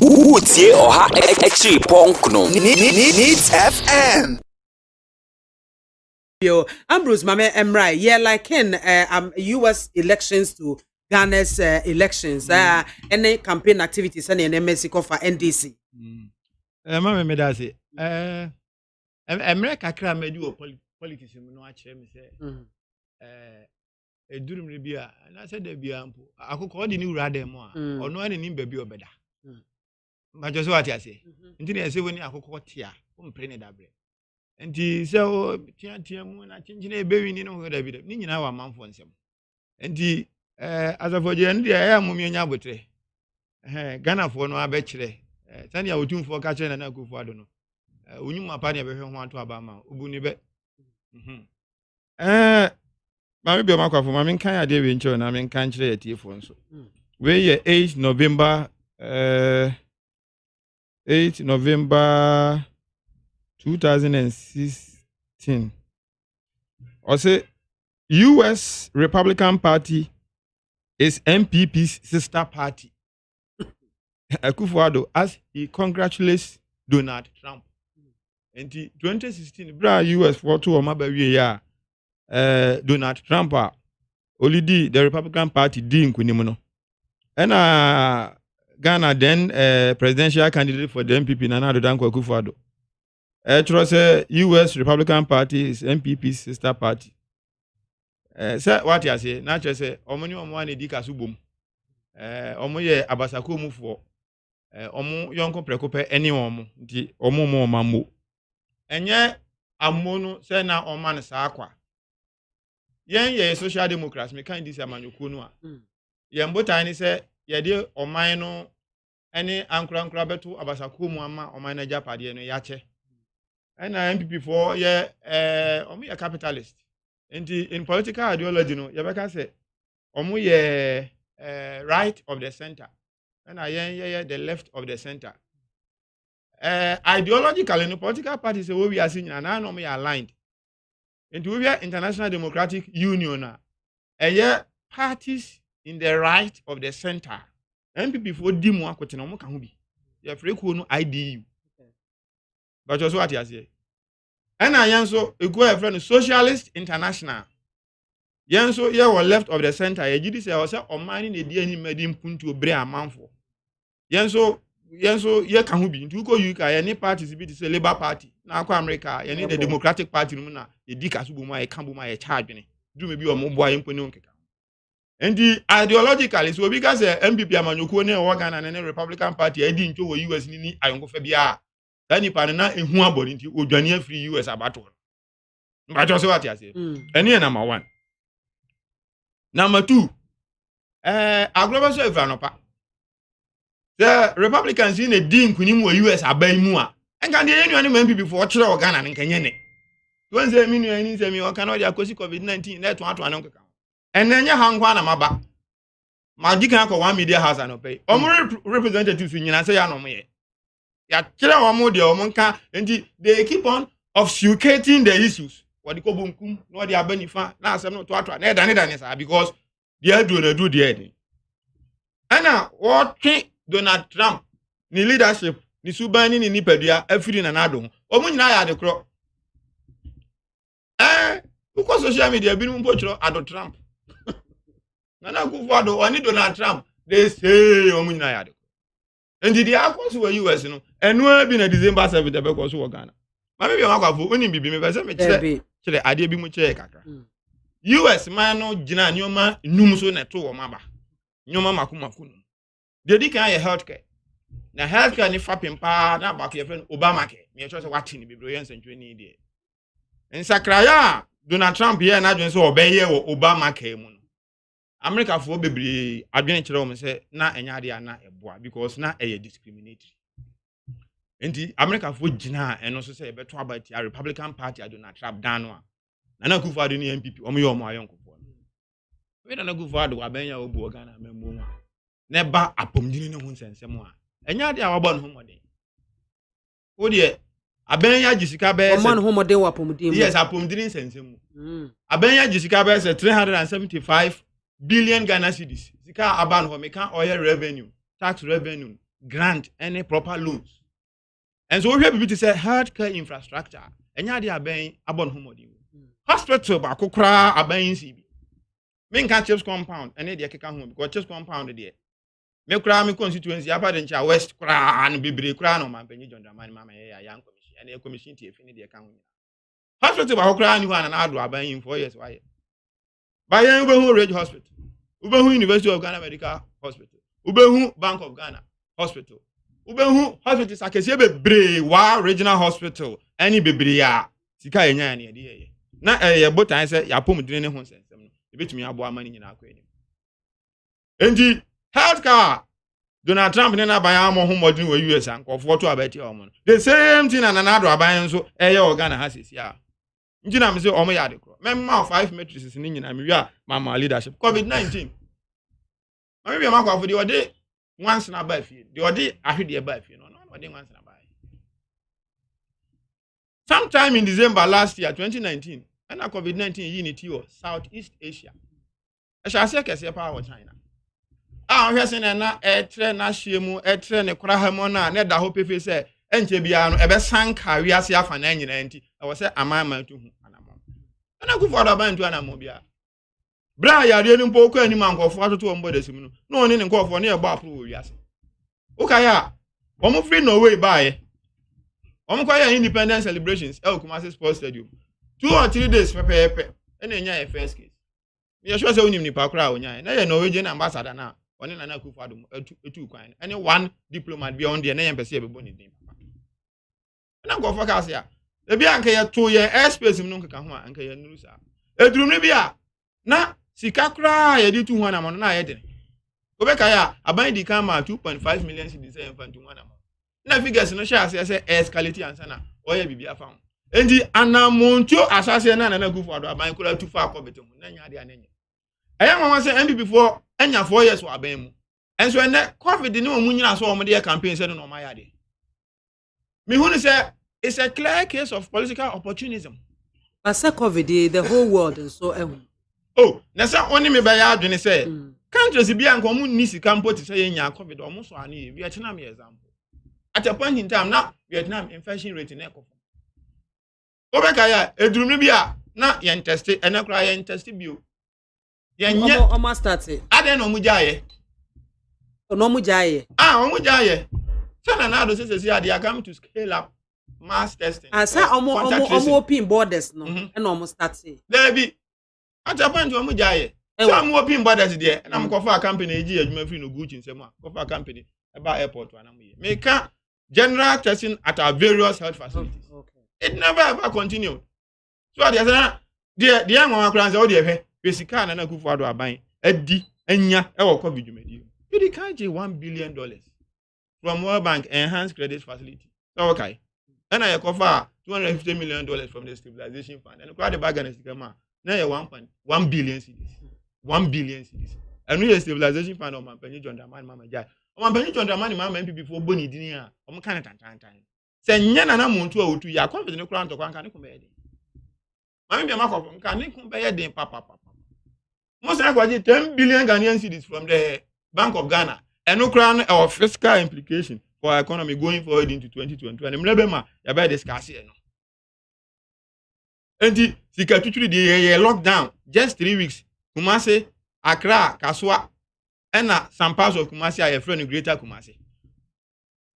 Utie oha echi ponkno. Needs FM. Yo, Ambrose Mame Emrai, yeah, like in US elections to Ghana's elections, any campaign activities and in Mexico for NDC. Mama me da say America kra me do politics no a kire me say edurum re bia na say da bia mpo akoko de ni wura dem a ono ane ni ba bi obeda ma jo so what ya say nti na say woni akoko tia o mpre ne dabre nti say o tia mu na chinchina e bewi ni no ho da bi ni nyina wa manfo nsem nti azafoje ndi ya mu mi nya abotre Ghana fo no abekire tani ya otumfo ka kire na akufo ado no onyum apa ne behwe ho ato aba ma obu ni be mami bi omakwafo mami nkan ade we nche na mami nkan kire etifo nso we ye 8 November 8 November 2016 or say US Republican Party is MPP's sister party. Akufo-Addo as he congratulates Donald Trump. In 2016, bra US for two omaba wie ya Donald Trump olidi the Republican Party di nkunim no. Na Ghana then presidential candidate for the MPP Nana Addo Dankwa Akufo-Addo. Say US Republican Party is MPP's sister party. Say what you say, na say omoni omo ane di kasu bom. Omo ye abasako mu fo. Omo yonko prekope eni omo nti omo mo mammo. Enye amono say na oman sa akwa. Yen ye social democrats me kan dis amanyoko no a. Yen botan ni say ye de oman no ene ankura beto abasako mu ama oman na japade no ya che. Na MPP for ye omo ye capitalist. In political ideology no yebeka say omo ye right of the center and the left of the center ideologically no political parties say we are seeing and now we are aligned into we are International Democratic Union parties in the right of the center MPP for di mu akote na omo ka ho bi ye free ko no IDU but also what you say and ayanso ego e friend Socialist International yenso ye were left of the center ye gidi say o say omani na di ani madi mpuntu obre amanfo yenso ye ka ho bi nti uko UK ye ni parties bi say Labour Party na akwa America ye ni the Democratic Party no na ye di kasubo ma ye kambo ma ye charge ne dum bi o mo boa ye mponi onkeka ndi ideologically so obi ka say MPP amanyoko ne wo Ghana ne Republican Party e di ncho wo US ni ayonkofa bia tani pa na ehu abori nti odwane afri US abato mbajo say what you say eni number 1. Number 2, agrobaso evanopa. The Republicans in a din kunim US abay mu a. Enka dey enu anu MPP for kire o Ghana nkenye ne. Don say minu ani say mi o kan o dia kosi COVID-19 na to ato anu nkeka. Enenye hankwa na maba. Magika akọ 1 media house anope. Omo representatives nyina say ya no mo ye. Ya kire omo de omo nka enti they keep on obfuscating the issues. What the kobunkum no the abanifa na asem no to atwa na edane sa because they do the ana what Donald Trump ni leadership ni subani ni nipadua afiri na nado omu nyina ya de kro uko social media bi mpo kiro ado Trump na Akufo-Addo oni Donald Trump they say omu nyina ya de and the akos were US no enu bi na December 7 the be ko so Ghana ma me bi makwafo oni bibi me pese me kire kire ade bi mu kire kakra US man no gina nyoma num so na to wo maba nyoma makumaku no de di kan ye healthcare na healthcare ni fapem pa na ba ke friend Obama ke me cho se wati ni bibro yen sentwe ni de ensakraya Donald Trump ye na adwen se obeye wo Obama ke mu no America fo bebre adwen kire wo se na enya ade na eboa because na eye discriminatory enti America fo gina eno so se beto abati a Republican Party a Donald Trump dano a na Akufo-Addo ni MPP omo ye omo ayonkofo we na Akufo-Addo abenya obu Ghana memmo na ba apomdini ne ho nsensem a enya de a wabọ no homoden wo de abenya gisika be omo no homoden wa apomdini yes apomdini nsensem abenya gisika be 375 billion Ghana cedis sika aban ho meka oil revenue tax revenue grant any proper loans. And so we have to say healthcare infrastructure. And ya dia ben abon homodi. Hospital ba kokra aban CB. Me nka chips compound ene de keka ho because chips compound there. Me kra me constituency apa de ncha west kra no bebre kra no man panyi John Dramani mama ya yan commission ene commission tie fini de ka ho. Hospital ba kokra ni ho na ado aban in 4 years why. Ba yan Ubehu Rage Hospital. Ubehu University of Ghana Medical Hospital. Ubehu Bank of Ghana Hospital. Ubehu Hospital sakese bebre wa regional hospital any bebre ya sika enya na ye. Na botan say ya pom dire ne ho sensem no ebetumi abo amani nyina akwa enim. Enti healthcare Donald Trump ne na ban amo ho modern we US ankofo to abeti omo. The same thing na Nado aban so eye organ ha sesi a. Nti na me say omo ya de kro. Memma 5 matrices ni nyina me wi a mama leadership COVID-19. Mami bi makwa fo de ode once na ba fie. De ode ahwede ba fie no ode once na ba. Sometime in December last year 2019 and COVID-19 unity or Southeast Asia. I shall say kese power China. We say na etre na hyiemu etre ne kora ha mo na ne da ho pefe say enche bia no ebe sanka wi ase afa na nyina nti I was say amama tu hu anamo. Na ku for da ban tu anamo bia. Bra ya re ni mpo ko ani mankofo atoto ombo desim no. Na oni ne nkofo ne e gba apro wi ase. Ukaya omo free Norway baaye. Independence celebrations Kumasi Sports Stadium 2 or 3 days pepe ene nya e first case me sure say unim ni pakra onya na ye Norwegian ambassador na oni na Akufo-Addo etu kwan any one diplomat be on there na ye pese e bebo ni din papa na go focus ya e bia nka ye to ye airspace mu nka ho anka ye nuru sa edurum ni bia na sika kra ye di 200 na mo na ye de obeka ya aban di kan ma 2.5 million cedis e mfa 200 na na figures no share say escalate answer na oya bibia fa ho endi anamonto asase na Akufo-Addo aban kura tu fa akobete mu na nya de anenye eya mama say MPP for enya 4 years wa aban mu enso ene covid ni omu nyina so omo de campaign say no ma ya de me hu ni say it's a clear case of political opportunism but say covid the whole world and so na say oni me ba ya adwene say countries bia nko omu ni sika mpoti say nya covid omu so ane Vietnam example. At a point in time, now Vietnam infection rate in Eco. Obekaya, edrum bia na yen test and na cry yen test bio. Yen almost started. Ade no mujaye. No mujaye. Mujaye. Sana na do say they are coming to scale up mass testing. Asa open borders no and almost started. There be at a point mujaye. Some open borders there and I'm for a company ag adwuma free no Gucci nsema. For a company about airport to anamuye. Make general testing at our various health facilities. Okay. It never ever continued. So there's the young one crowns all the basically and Akufo-Addo aban edi enya e wo COVID dwumadi. You can't get $1 billion from World Bank enhanced credit facility. So okay. And I cover $250 million from the stabilization fund. And the bag and the now 1.1 billion cedis. 1 billion cedis. And we stabilization fund on my penny John Dramani mama jai. On my penny John Dramani mama MPP before boni dinia. On kind of time. Say nyana na muntu a utu ya confident no kran to kwan kan ko be de. Mami be makofo kan ko be de papa. Most like 10 billion Ghanaian cedis from the Bank of Ghana. And no crown or fiscal implication for our economy going forward into 2022. And mlebema ya be discuss here no. And the sikatutu the lockdown just 3 weeks. Kumasi, Accra, Kaswa, and some parts of Kumasi are a friend of Greater Kumasi.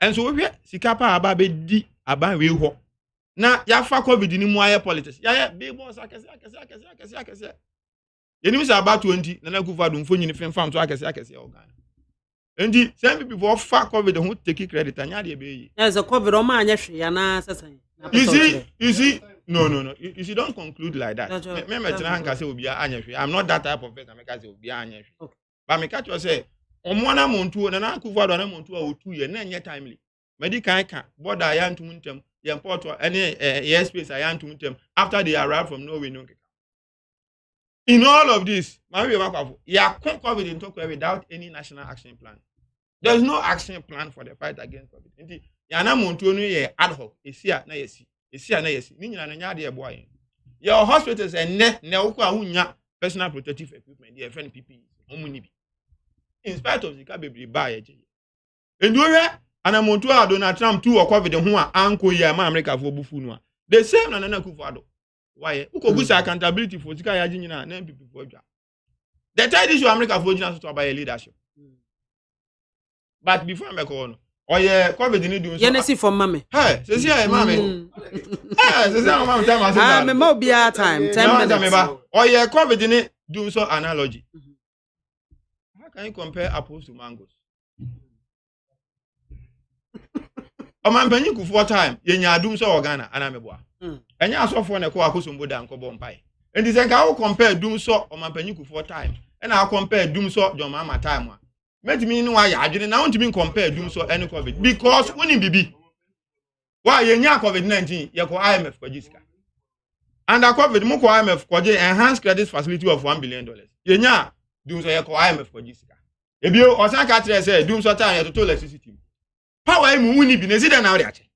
And so we sikapa ababe di aban we ho. Na ya fa COVID ni mu aye politics. Ya big boss akese. Yenim say about 20 na Akufo-Addo mfonyi ni fam so akese organ. Endi some people for fa COVID who take credit anya de be yi. Yes, a COVID o ma anya hwe ya na sesan. You see no. You see, don't conclude like that. I'm not that type of person. Okay. But me catch you say, omwana muntu na Akufo-Addo na muntu a 2 years na nye timely. Medical can border ayan to muntem, the import any airspace ayan to muntem after they arrive from Norway no. In all of this, COVID in Tokyo without any national action plan. There's no action plan for the fight against COVID. Yana muntu no ye ad hoc, esia na yesi. Ni nyina na nya de boy. Your hospitals and ne wo kwa hunya personal protective equipment, the friend PPE, omuni bi. In spite of the bebre buy And we anamontu a Donald Trump too or COVID ho a anko ye ma America for bufu no. The same na Nana Akufo-Addo. Why? Uko busa accountability for sika ya nyina na MPP for dwa. The third issue America for nyina so about leadership. But before me call no. Oye COVID ni do so. Yenesi for mama. Hey, say say mama. Hey, say say mama time as. Ah, me mo bia time 10 minutes. Oye COVID ni do so analogy. How can you compare apples to mangoes? Omampanyi Kufuor time yenya adum so Ghana anameboa. Enya asofo na ko akosombo da nkobo mpai. Enti se nka wo compare dum so Omampanyi Kufuor time. E na compare dum so John Mahama time a. Metimi ni wa ya adwene na wontimi compare dum so any COVID because woni bibi. Wa yenya COVID-19 ye ko IMF kwa jisika. Under COVID mo ko IMF kwa je enhanced credit facility of $1 billion. Yenya dum so ye ko IMF kwa jisika. Ebio osan ka tire say dum so time ye total electricity. Power him wuni bi nesi na ache.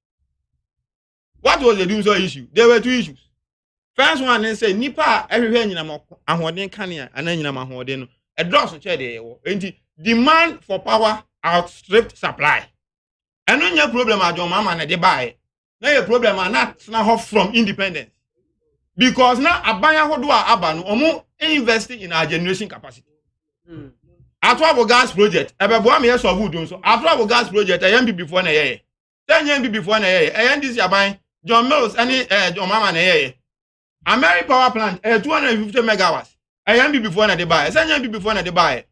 What was the doom so issue? There were two issues. First one is say nipa everywhere nyina ma ahoden kania ana nyina ma ahoden no. A dross che dey wo. Enti demand for power outstripped supply. Eno nya problem a John Mahama na dey buy. Na ye problem na hof from independence. Because na abanya hodo a aba no omo investing in our generation capacity. Atwabo gas project ebeboa me yeso wood so atwabo gas project ayambi before na yeye 10 years before na yeye ayandisi aban John Mills ani John Mahama na yeye American power plant 250 megawatts ayambi before na dey buy 10 years before na dey buy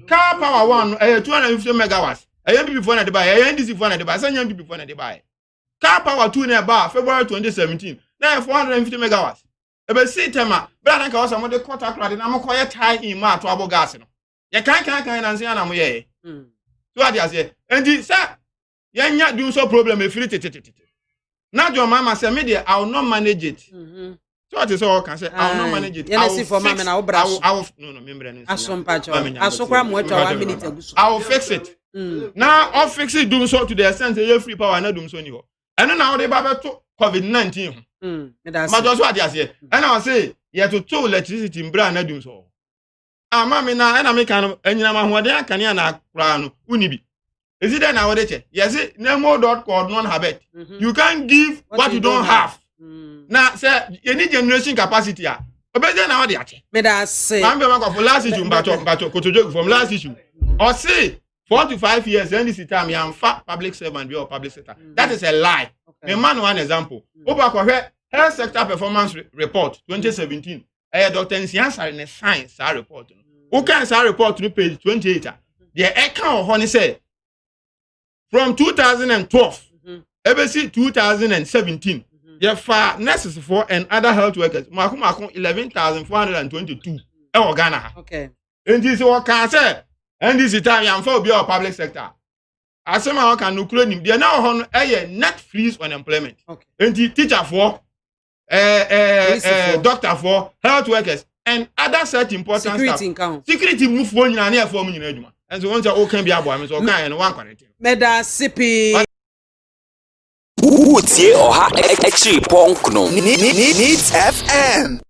car power one 250 megawatts ayambi before na dey buy ayandisi before na dey buy 10 years before na dey buy car power 2 na buy February 2017 na 450 megawatts ebe si tema bra na ka wasa mo dey contract na mo koye tie in ma atwabo gas no ye kan na nsia na mo ye so ade ase endi sa ye nya do so problem e free tete na John Mahama say me dey I will not manage it so ade so can say I will not manage it I will for mama na obra no member no asompacho asokra mo atwa 1 minute aguso I will fix it now I'll fix it do so to the extent you free power na do so ni ho eno na wo dey ba beto COVID-19 ma do so ade ase and I say ye to electricity mbra na do so mama na na me kan anyina ma hoden akane na akra no unibi is it na wode che yes nemo.com non habit you can't give what you don't have na say you need generation capacity a obeze na wode ache me da say am be ma for last issue mbacho kotojogu from last issue or say 4 to 5 years and this time you am public servant or public sector that is a lie me man one example oba ko health sector performance report 2017 Dr. Nsiansare ne science sa report no. Who can say report to page 28 the account honey say from 2012 ABC 2017 the for nurses for and other health workers mako 11,422 e Ghana. Okay. And this what can say and this time am for be our public sector. Asema can no kro nim the now hon net freeze unemployment. Okay. And the teacher for doctor for health workers and other such important security stuff. Security move for nyina na for nyina adwuma. And so once o can be abo me so kan no one quarantine. Meda sipi Utie Oha Exi Ponkno Needs FM.